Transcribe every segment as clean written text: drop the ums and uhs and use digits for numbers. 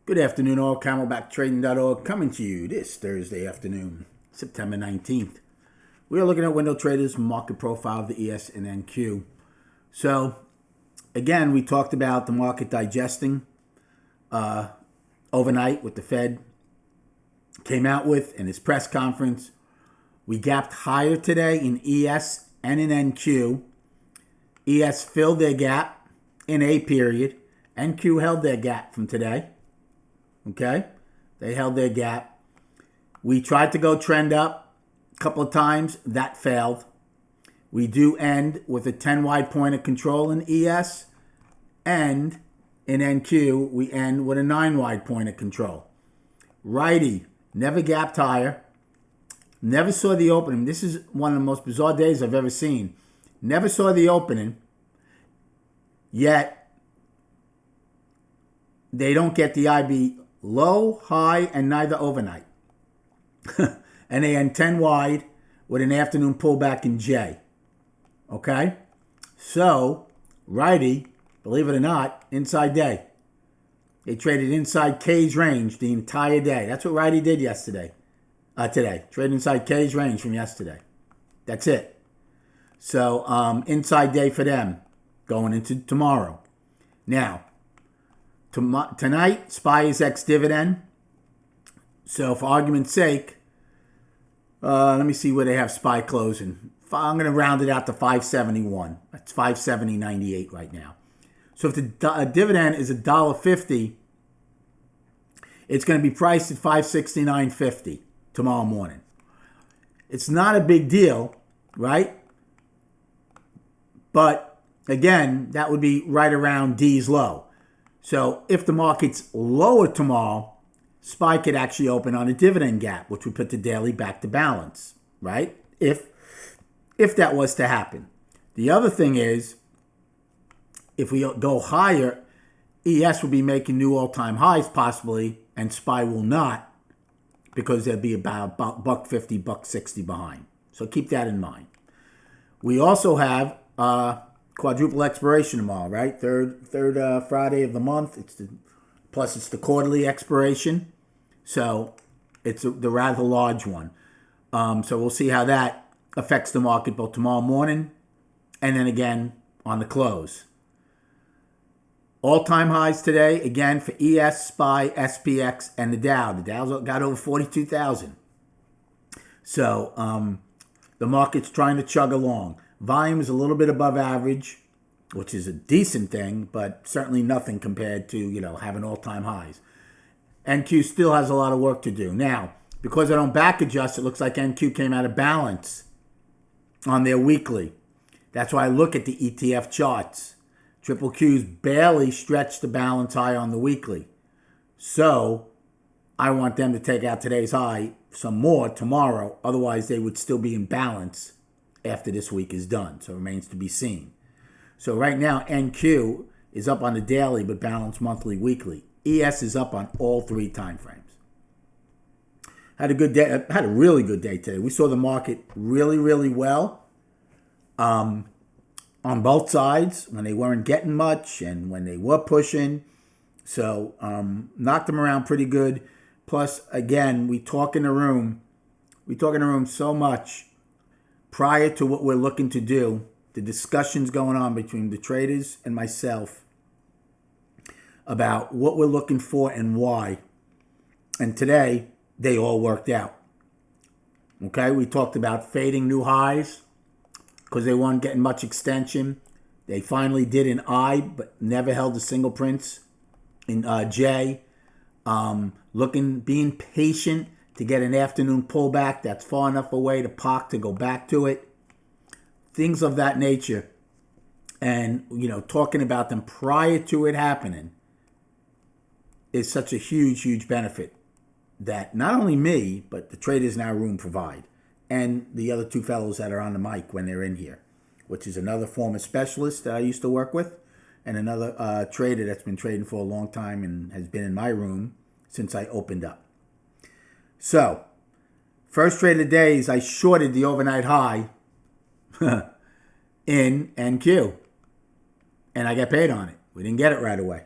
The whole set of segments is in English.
Good afternoon, all. CamelbackTrading.org coming to you this Thursday afternoon, September 19th. We are looking at window traders' market profile of the ES and NQ. So, again, we talked about the market digesting overnight what the Fed came out with in his press conference. We gapped higher today in ES and in NQ. ES filled their gap in A period. NQ held their gap from today. Okay, they held their gap. We tried to go trend up a couple of times. That failed. We do end with a 10 wide point of control in ES, and in NQ, we end with a 9 wide point of control. Righty never gapped higher. Never saw the opening. This is one of the most bizarre days I've ever seen. Never saw the opening, yet they don't get the IB low, high, and neither overnight. And they end 10 wide with an afternoon pullback in J. Okay? So, righty, believe it or not, inside day. They traded inside K's range the entire day. That's what righty did yesterday. Today. Traded inside K's range from yesterday. That's it. So, inside day for them going into tomorrow. Now, tonight, SPY is ex-dividend. So, for argument's sake, let me see where they have SPY closing. I'm going to round it out to 571. That's 570.98 right now. So, if the dividend is $1.50, it's going to be priced at 569.50 tomorrow morning. It's not a big deal, right? But, again, that would be right around D's low. So if the market's lower tomorrow, SPY could actually open on a dividend gap, which would put the daily back to balance, right? If that was to happen. The other thing is, if we go higher, ES will be making new all-time highs possibly, and SPY will not, because they'll be about $1.50, $1.60 behind. So keep that in mind. We also have quadruple expiration tomorrow, right? Third Friday of the month. It's the quarterly expiration, so it's the rather large one. So we'll see how that affects the market both tomorrow morning and then again on the close. All-time highs today again for ES, SPY, SPX, and the Dow. The Dow's got over 42,000. So the market's trying to chug along. Volume is a little bit above average, which is a decent thing, but certainly nothing compared to, having all-time highs. NQ still has a lot of work to do. Now, because I don't back adjust, it looks like NQ came out of balance on their weekly. That's why I look at the ETF charts. Triple Q's barely stretched the balance high on the weekly. So, I want them to take out today's high some more tomorrow. Otherwise, they would still be in balance after this week is done. So it remains to be seen. So right now, NQ is up on the daily, but balanced monthly, weekly. ES is up on all three time frames. Had a good day. Had a really good day today. We saw the market really, really well on both sides when they weren't getting much and when they were pushing. So knocked them around pretty good. Plus, again, we talk in the room so much prior to what we're looking to do, the discussions going on between the traders and myself about what we're looking for and why. And today, they all worked out. Okay, we talked about fading new highs because they weren't getting much extension. They finally did in I, but never held a single prince in J. Being patient to get an afternoon pullback that's far enough away to park to go back to it. Things of that nature. And, talking about them prior to it happening is such a huge, huge benefit that not only me, but the traders in our room provide. And the other two fellows that are on the mic when they're in here, which is another former specialist that I used to work with and another trader that's been trading for a long time and has been in my room since I opened up. So, first trade of the day is I shorted the overnight high in NQ. And I got paid on it. We didn't get it right away.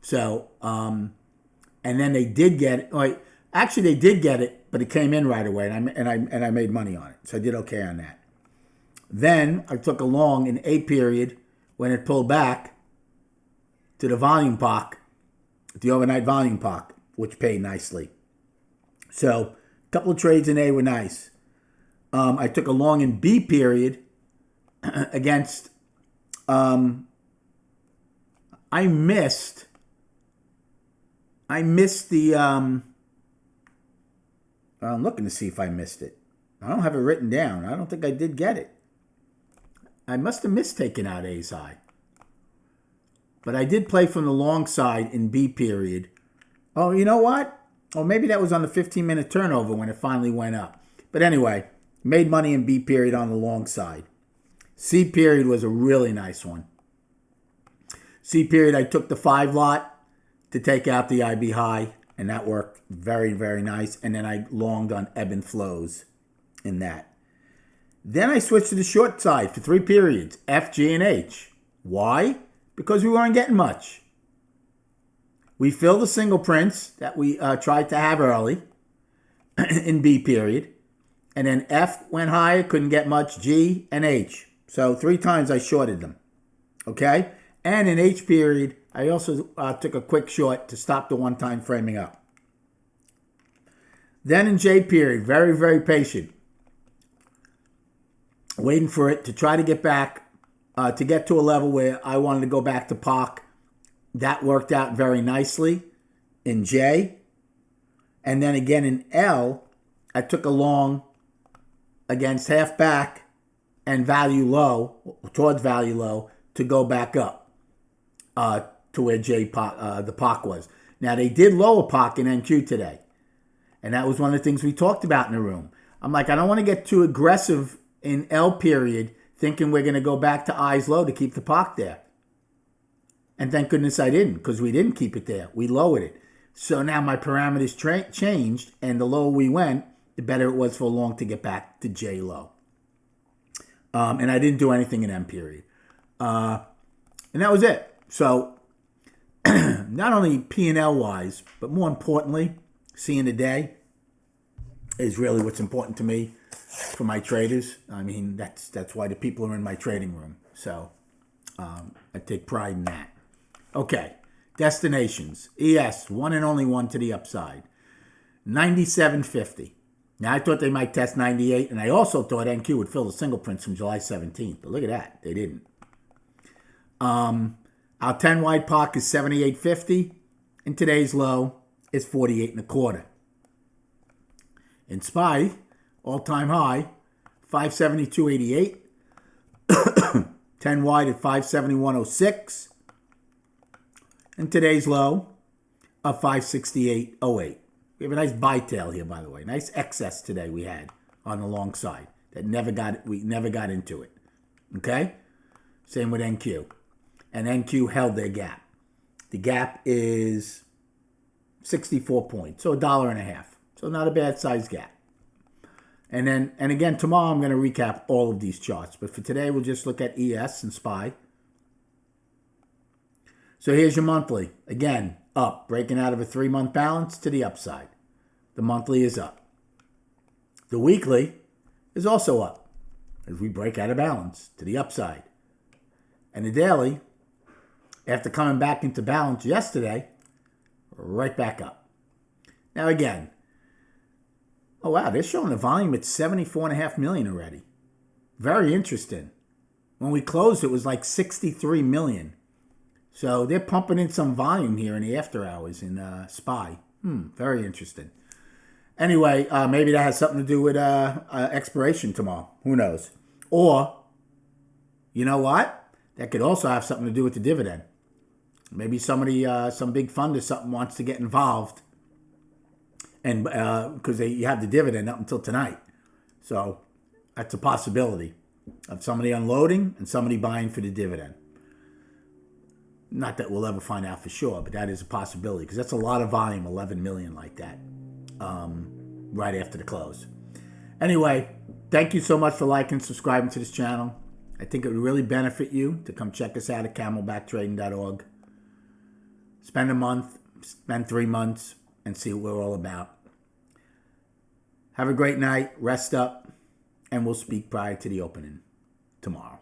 So, and then they did get it. Like, actually, they did get it, but it came in right away, and I made money on it, so I did okay on that. Then I took a long in A period when it pulled back to the volume POC, the overnight volume POC, which paid nicely. So a couple of trades in A were nice. I took a long in B period against. I missed the. I'm looking to see if I missed it. I don't have it written down. I don't think I did get it. I must have missed taking out A's high. But I did play from the long side in B period. Oh, you know what? Or maybe that was on the 15-minute turnover when it finally went up. But anyway, made money in B period on the long side. C period was a really nice one. C period, I took the 5 lot to take out the IB high, and that worked very, very nice. And then I longed on ebb and flows in that. Then I switched to the short side for 3 periods, F, G, and H. Why? Because we weren't getting much. We filled the single prints that we tried to have early in B period. And then F went higher, couldn't get much, G, and H. So 3 times I shorted them. Okay? And in H period, I also took a quick short to stop the one-time framing up. Then in J period, very, very patient. Waiting for it to try to get back, to get to a level where I wanted to go back to POC. That worked out very nicely in J. And then again in L, I took a long against half back and value low, towards value low, to go back up to where the POC was. Now, they did lower POC in NQ today. And that was one of the things we talked about in the room. I'm like, I don't want to get too aggressive in L period, thinking we're going to go back to eyes low to keep the POC there. And thank goodness I didn't, because we didn't keep it there. We lowered it. So now my parameters changed, and the lower we went, the better it was for long to get back to J low. And I didn't do anything in M period. And that was it. So not only P&L wise, but more importantly, seeing the day is really what's important to me for my traders. I mean, that's why the people are in my trading room. So I take pride in that. Okay, destinations. ES, one and only one to the upside. 97.50. Now, I thought they might test 98, and I also thought NQ would fill the single prints from July 17th. But look at that. They didn't. Our 10-wide POC is 78.50, and today's low is 48.25. In SPY, all-time high, 572.88. 10 wide at 571.06. And today's low of 568.08. We have a nice buy tail here, by the way. Nice excess today we had on the long side. We never got into it. Okay? Same with NQ. And NQ held their gap. The gap is 64 points, so $1.50. So not a bad size gap. And again, tomorrow I'm going to recap all of these charts. But for today, we'll just look at ES and SPY. So here's your monthly. Again, up. Breaking out of a 3-month balance to the upside. The monthly is up. The weekly is also up as we break out of balance to the upside. And the daily, after coming back into balance yesterday, right back up. Now again, oh wow, they're showing the volume at 74.5 million already. Very interesting. When we closed, it was like 63 million. So they're pumping in some volume here in the after hours in SPY. Very interesting. Anyway, maybe that has something to do with expiration tomorrow. Who knows? Or, you know what? That could also have something to do with the dividend. Maybe somebody, some big fund or something wants to get involved, and because you have the dividend up until tonight. So that's a possibility of somebody unloading and somebody buying for the dividend. Not that we'll ever find out for sure, but that is a possibility because that's a lot of volume, 11 million like that, right after the close. Anyway, thank you so much for liking and subscribing to this channel. I think it would really benefit you to come check us out at camelbacktrading.org. Spend a month spend 3 months and see what we're all about. Have a great night. Rest up. And we'll speak prior to the opening tomorrow.